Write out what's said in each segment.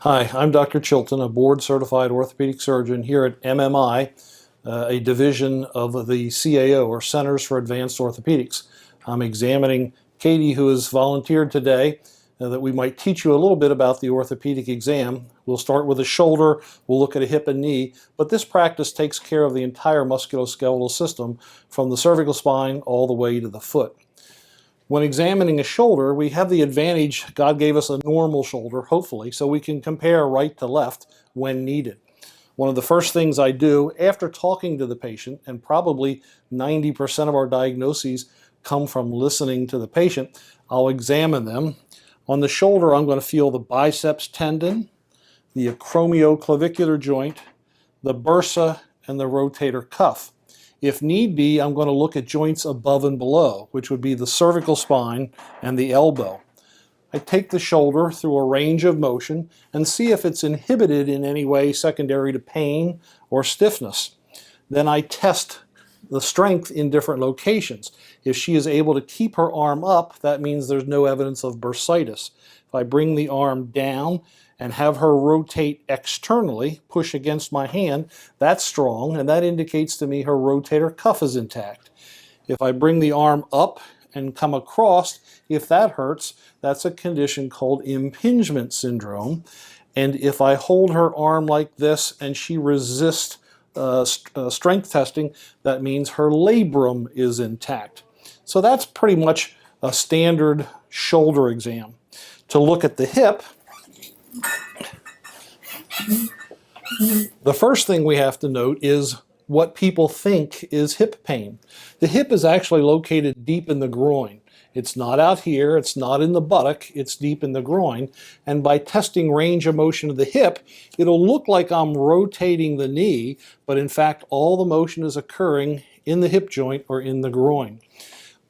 Hi, I'm Dr. Chilton, a board-certified orthopedic surgeon here at MMI, a division of the CAO, or Centers for Advanced Orthopedics. I'm examining Katie, who has volunteered today, that we might teach you a little bit about the orthopedic exam. We'll start with a shoulder, we'll look at a hip and knee, but this practice takes care of the entire musculoskeletal system from the cervical spine all the way to the foot. When examining a shoulder, we have the advantage, God gave us a normal shoulder, hopefully, so we can compare right to left when needed. One of the first things I do after talking to the patient, and probably 90% of our diagnoses come from listening to the patient, I'll examine them. On the shoulder, I'm going to feel the biceps tendon, the acromioclavicular joint, the bursa, and the rotator cuff. If need be, I'm going to look at joints above and below, which would be the cervical spine and the elbow. I take the shoulder through a range of motion and see if it's inhibited in any way secondary to pain or stiffness. Then I test the strength in different locations. If she is able to keep her arm up, that means there's no evidence of bursitis. If I bring the arm down and have her rotate externally, push against my hand, that's strong, and that indicates to me her rotator cuff is intact. If I bring the arm up and come across, if that hurts, that's a condition called impingement syndrome. And if I hold her arm like this and she resists strength testing, that means her labrum is intact. So that's pretty much a standard shoulder exam. To look at the hip, the first thing we have to note is what people think is hip pain. The hip is actually located deep in the groin. It's not out here, it's not in the buttock, it's deep in the groin. And by testing range of motion of the hip, it'll look like I'm rotating the knee, but in fact all the motion is occurring in the hip joint or in the groin.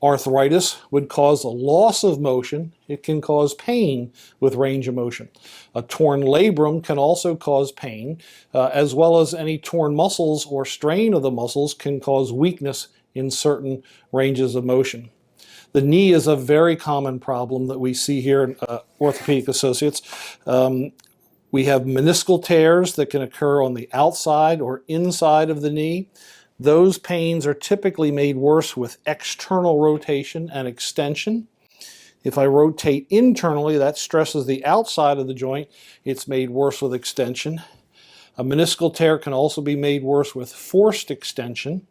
Arthritis would cause a loss of motion. It can cause pain with range of motion. A torn labrum can also cause pain, as well as any torn muscles or strain of the muscles can cause weakness in certain ranges of motion. The knee is a very common problem that we see here in orthopedic associates. We have meniscal tears that can occur on the outside or inside of the knee. Those pains are typically made worse with external rotation and extension. If I rotate internally, that stresses the outside of the joint. It's made worse with extension. A meniscal tear can also be made worse with forced extension.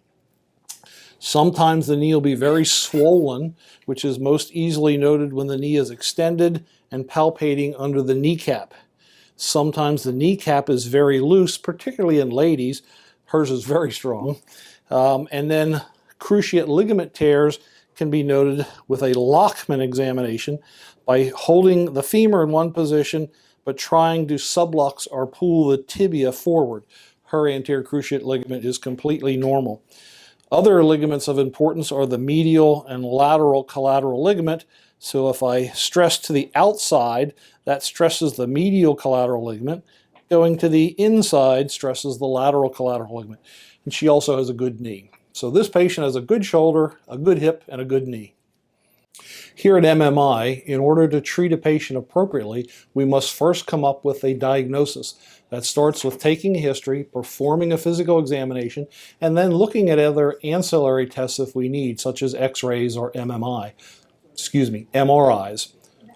Sometimes the knee will be very swollen, which is most easily noted when the knee is extended and palpating under the kneecap. Sometimes the kneecap is very loose, particularly in ladies. Hers is very strong. And then cruciate ligament tears can be noted with a Lockman examination by holding the femur in one position but trying to sublux or pull the tibia forward. Her anterior cruciate ligament is completely normal. Other ligaments of importance are the medial and lateral collateral ligament. So if I stress to the outside, that stresses the medial collateral ligament. Going to the inside stresses the lateral collateral ligament. And she also has a good knee. So this patient has a good shoulder, a good hip, and a good knee. Here at MMI, in order to treat a patient appropriately, we must first come up with a diagnosis. That starts with taking a history, performing a physical examination, and then looking at other ancillary tests if we need, such as X-rays or MRIs.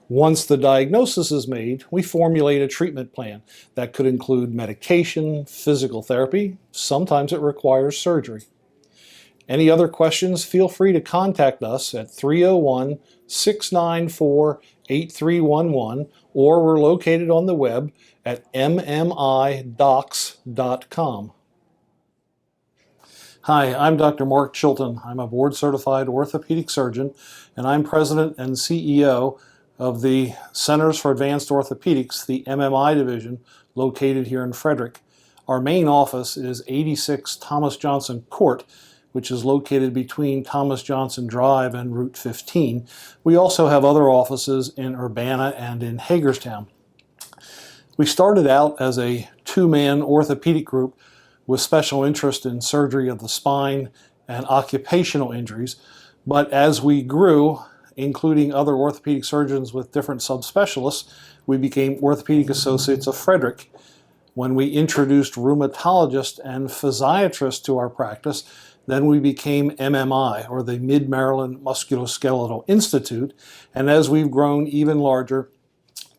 Once the diagnosis is made, we formulate a treatment plan that could include medication, physical therapy. Sometimes it requires surgery. Any other questions, feel free to contact us at 301-694-8311, or we're located on the web at mmIdocs.com. Hi, I'm Dr. Mark Chilton. I'm a board-certified orthopedic surgeon, and I'm president and CEO of the Centers for Advanced Orthopedics, the MMI division, located here in Frederick. Our main office is 86 Thomas Johnson Court, which is located between Thomas Johnson Drive and Route 15. We also have other offices in Urbana and in Hagerstown. We started out as a two-man orthopedic group with special interest in surgery of the spine and occupational injuries, but as we grew including other orthopedic surgeons with different subspecialists, we became orthopedic associates of Frederick. When we introduced rheumatologists and physiatrists to our practice, then we became MMI, or the Mid-Maryland Musculoskeletal Institute, and as we've grown even larger,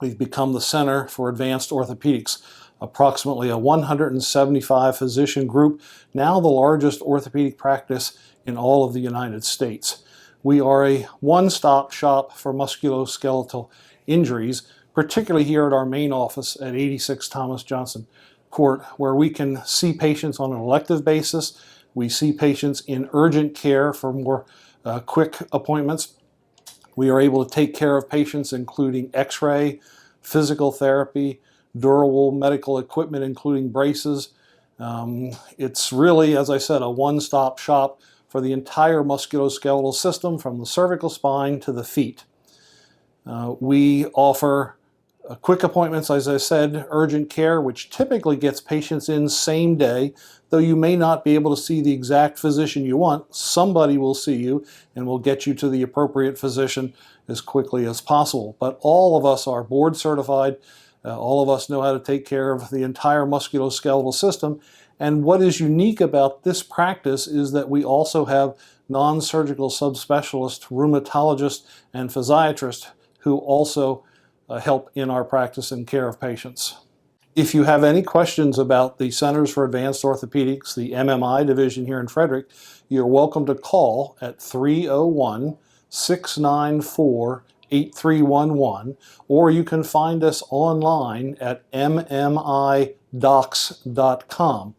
we've become the Center for Advanced Orthopedics, approximately a 175 physician group, now the largest orthopedic practice in all of the United States. We are a one-stop shop for musculoskeletal injuries, particularly here at our main office at 86 Thomas Johnson Court, where we can see patients on an elective basis. We see patients in urgent care for more quick appointments. We are able to take care of patients including x-ray, physical therapy, durable medical equipment including braces. It's really, as I said, a one-stop shop for the entire musculoskeletal system from the cervical spine to the feet. We offer quick appointments, as I said, urgent care, which typically gets patients in same day. Though you may not be able to see the exact physician you want, somebody will see you and will get you to the appropriate physician as quickly as possible. But all of us are board certified. All of us know how to take care of the entire musculoskeletal system. And what is unique about this practice is that we also have non-surgical subspecialists, rheumatologists, and physiatrists who also help in our practice and care of patients. If you have any questions about the Centers for Advanced Orthopedics, the MMI division here in Frederick, you're welcome to call at 301-694-8311, or you can find us online at MMIdocs.com.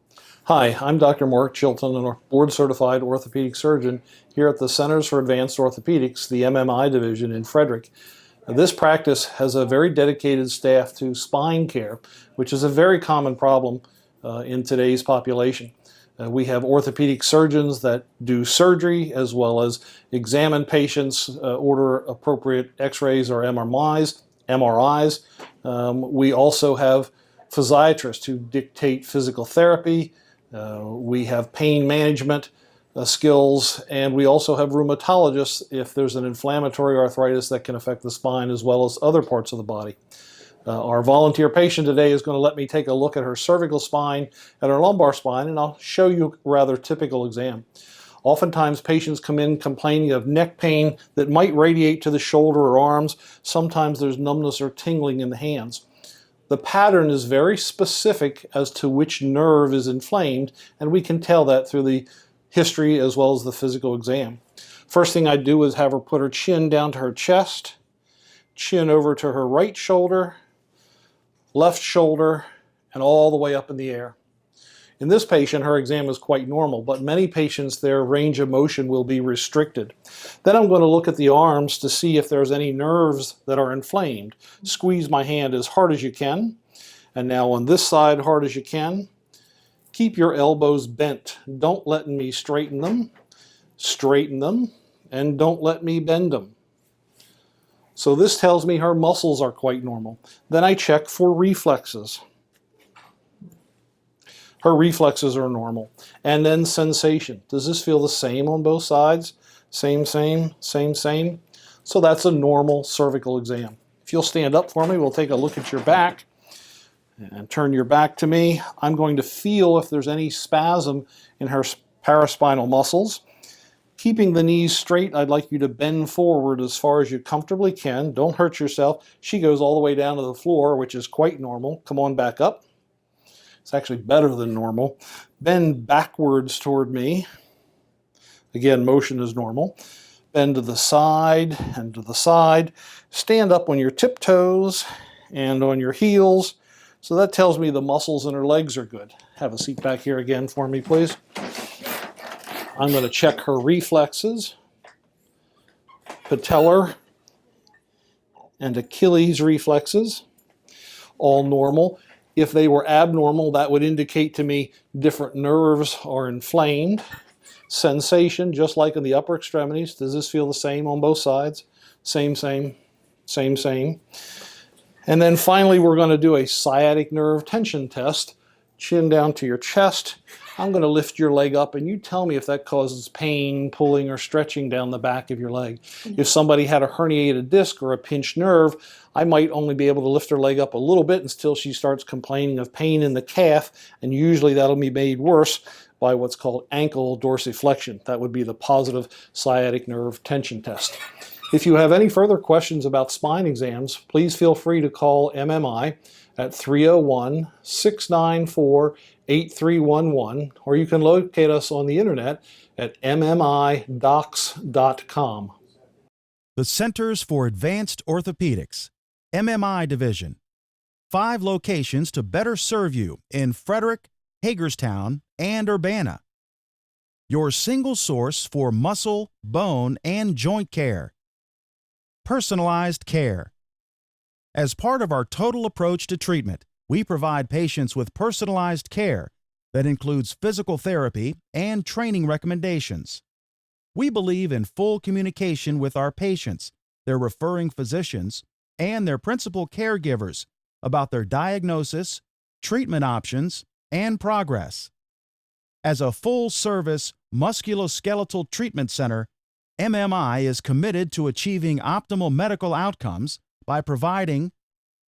Hi, I'm Dr. Mark Chilton, a board-certified orthopedic surgeon here at the Centers for Advanced Orthopedics, the MMI division in Frederick. This practice has a very dedicated staff to spine care, which is a very common problem in today's population. We have orthopedic surgeons that do surgery as well as examine patients, order appropriate x-rays or MRIs. We also have physiatrists who dictate physical therapy. We have pain management skills, and we also have rheumatologists if there's an inflammatory arthritis that can affect the spine as well as other parts of the body. Our volunteer patient today is going to let me take a look at her cervical spine and her lumbar spine, and I'll show you a rather typical exam. Oftentimes patients come in complaining of neck pain that might radiate to the shoulder or arms. Sometimes there's numbness or tingling in the hands. The pattern is very specific as to which nerve is inflamed, and we can tell that through the history as well as the physical exam. First thing I do is have her put her chin down to her chest, chin over to her right shoulder, left shoulder, and all the way up in the air. In this patient, her exam is quite normal, but many patients, their range of motion will be restricted. Then I'm going to look at the arms to see if there's any nerves that are inflamed. Squeeze my hand as hard as you can, and now on this side, hard as you can. Keep your elbows bent. Don't let me straighten them, and don't let me bend them. So this tells me her muscles are quite normal. Then I check for reflexes. Her reflexes are normal. And then sensation. Does this feel the same on both sides? Same. So that's a normal cervical exam. If you'll stand up for me, we'll take a look at your back. And turn your back to me. I'm going to feel if there's any spasm in her paraspinal muscles. Keeping the knees straight, I'd like you to bend forward as far as you comfortably can. Don't hurt yourself. She goes all the way down to the floor, which is quite normal. Come on back up. It's actually better than normal. Bend backwards toward me. Again, motion is normal. Bend to the side and to the side. Stand up on your tiptoes and on your heels. So that tells me the muscles in her legs are good. Have a seat back here again for me, please. I'm going to check her reflexes, patellar and Achilles reflexes, all normal. If they were abnormal, that would indicate to me different nerves are inflamed. Sensation, just like in the upper extremities. Does this feel the same on both sides? Same. And then finally, we're going to do a sciatic nerve tension test chin down to your chest. I'm going to lift your leg up, and you tell me if that causes pain, pulling, or stretching down the back of your leg. If somebody had a herniated disc or a pinched nerve, I might only be able to lift her leg up a little bit until she starts complaining of pain in the calf, and usually that'll be made worse by what's called ankle dorsiflexion. That would be the positive sciatic nerve tension test. If you have any further questions about spine exams, please feel free to call MMI at 301-694-8311, or you can locate us on the internet at mmidocs.com. The Centers for Advanced Orthopaedics, MMI Division. 5 locations to better serve you in Frederick, Hagerstown, and Urbana. Your single source for muscle, bone, and joint care. Personalized care. As part of our total approach to treatment, we provide patients with personalized care that includes physical therapy and training recommendations. We believe in full communication with our patients, their referring physicians, and their principal caregivers about their diagnosis, treatment options, and progress. As a full-service musculoskeletal treatment center, MMI is committed to achieving optimal medical outcomes by providing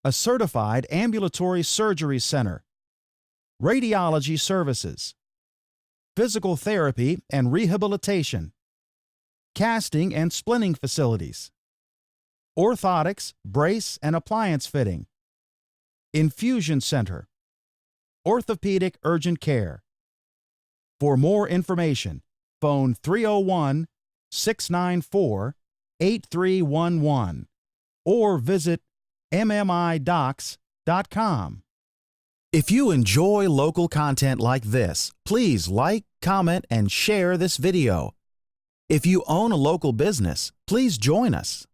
a certified ambulatory surgery center, radiology services, physical therapy and rehabilitation, casting and splinting facilities, orthotics, brace and appliance fitting, infusion center, orthopedic urgent care. For more information, phone 301-694-8311 or visit MMIdocs.com. If you enjoy local content like this, please like, comment, and share this video. If you own a local business, please join us.